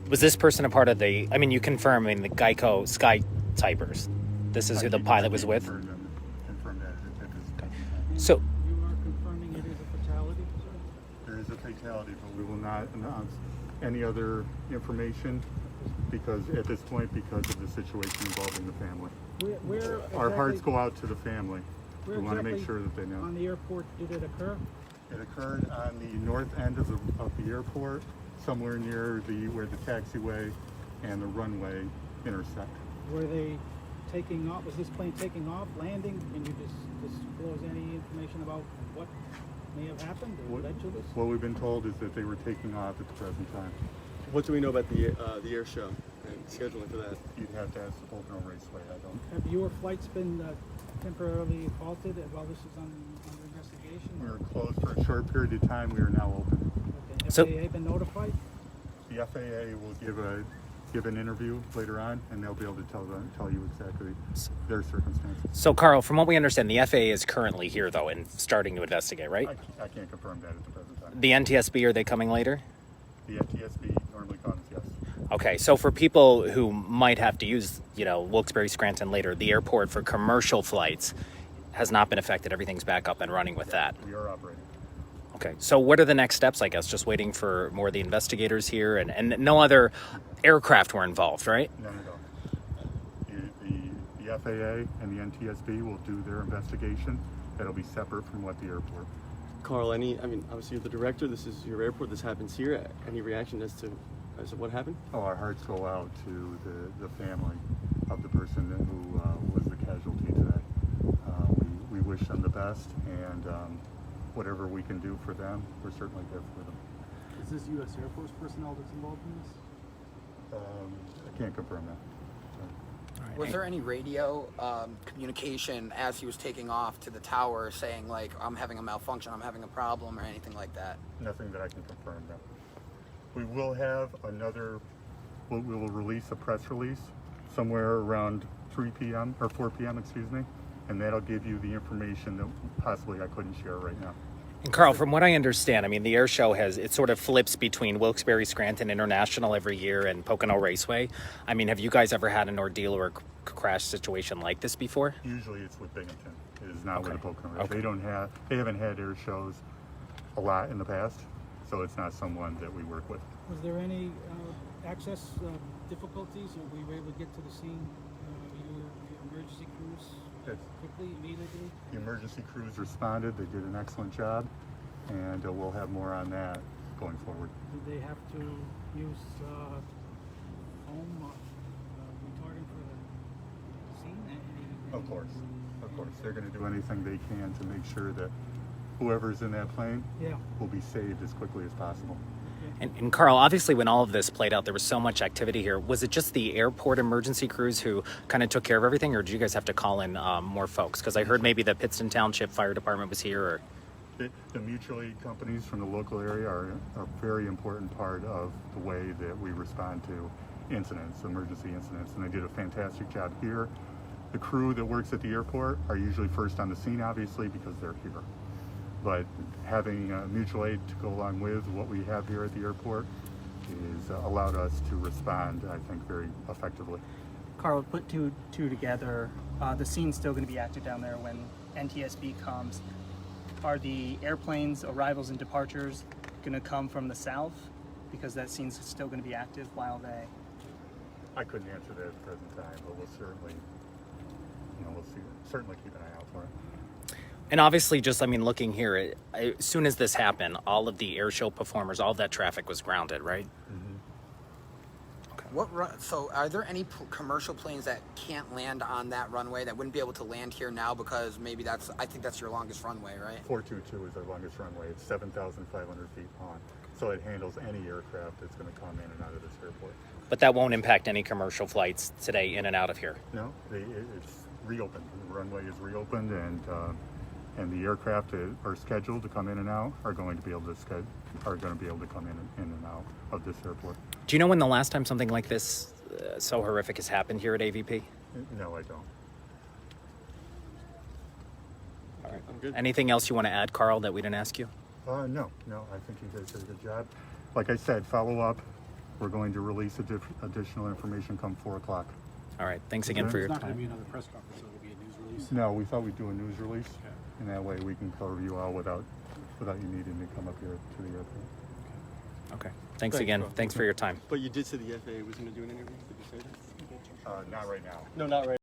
Was this person a part of the, I mean, you confirm, I mean, the geico skytypers. This is who the pilot was with? Confirm that at this So, You are confirming it is a fatality, sir? there is a fatality, but we will not announce any other information because at this point, because of the situation involving the family. Where Our hearts exactly- go out to the family. We where want to make exactly sure that they know. On the airport did it occur? It occurred on the north end of the airport, somewhere near where the taxiway and the runway intersect. Were they taking off? Was this plane taking off, landing? Can you disclose any information about what may have happened or led to this? What we've been told is that they were taking off at the present time. What do we know about the air show and scheduling for that? You'd have to ask the Pocono Raceway. I don't. Have your flights been temporarily halted while this is under investigation? We were closed for a short period of time. We are now open. Okay. So- FAA been notified? The FAA will give an interview later on, and they'll be able to tell you exactly their circumstances. so Carl, from what we understand, the FAA is currently here, though, and starting to investigate, right? I can't confirm that at the present time. The NTSB, are they coming later? The NTSB normally comes, yes. Okay, so for people who might have to use, Wilkes-Barre, Scranton later, the airport for commercial flights has not been affected. Everything's back up and running with that. We are operating. Okay, so what are the next steps, I guess? Just waiting for more of the investigators here, and no other aircraft were involved, right? None at all. The FAA and the NTSB will do their investigation. That'll be separate from what the airport. Carl, obviously you're the director, this is your airport, this happens here. Any reaction as to what happened? Oh, our hearts go out to the family of the person who was the casualty today. We wish them the best, and whatever we can do for them, we're certainly there for them. Is this U.S. Air Force personnel that's involved in this? I can't confirm that. Was there any radio communication as he was taking off to the tower saying, like, I'm having a malfunction, I'm having a problem, or anything like that? Nothing that I can confirm, no. We will have we will release a press release somewhere around 3 p.m. or 4 p.m., excuse me, and that'll give you the information that possibly I couldn't share right now. And Carl, from what I understand, I mean, the air show it sort of flips between Wilkes-Barre, Scranton International every year and Pocono Raceway. I mean, have you guys ever had an ordeal or a crash situation like this before? Usually it's with Binghamton. It is not with the Pocono Race. Okay. They haven't had air shows a lot in the past, so it's not someone that we work with. Was there any access difficulties, or were you able to get to the scene? Your emergency crews quickly, immediately? The emergency crews responded. They did an excellent job, and we'll have more on that going forward. Did they have to use foam retardant for the scene? Of course. They're going to do anything they can to make sure that whoever's in that plane will be saved as quickly as possible. And Carl, obviously when all of this played out, there was so much activity here. Was it just the airport emergency crews who kind of took care of everything, or did you guys have to call in more folks? Because I heard maybe the Pittston Township Fire Department was here. Or The mutual aid companies from the local area are a very important part of the way that we respond to incidents, emergency incidents, and they did a fantastic job here. The crew that works at the airport are usually first on the scene, obviously, because they're here. But having mutual aid to go along with what we have here at the airport is allowed us to respond, I think, very effectively. Carl, put two together. The scene's still going to be active down there when NTSB comes. Are the airplanes' arrivals and departures going to come from the south? Because that scene's still going to be active while they... I couldn't answer that at the present time, but we'll certainly keep an eye out for it. And obviously, just, I mean, looking here, as soon as this happened, all of the air show performers, all of that traffic was grounded, right? Mm-hmm. Okay. So are there any commercial planes that can't land on that runway, that wouldn't be able to land here now because maybe I think that's your longest runway, right? 422 is our longest runway. It's 7,500 feet long. So it handles any aircraft that's going to come in and out of this airport. But that won't impact any commercial flights today in and out of here? No, it's reopened. The runway is reopened, and the aircraft that are scheduled to come in and out are going to be able to come in and out of this airport. Do you know when the last time something like this so horrific has happened here at AVP? No, I don't. All right. I'm good. Anything else you want to add, Carl, that we didn't ask you? No, I think you guys did a good job. Like I said, follow up We're going to release additional information come 4 o'clock. All right. Thanks again for your It's not going time. to be another press conference, so it'll be a news release. No, we thought we'd do a news release, and that way we can cover you all without you needing to come up here to the airport. Okay. Thanks Thanks, again. bro. Thanks for your time. But you did say the FAA was going to do an interview. Did you say that? Not right now. No, not right.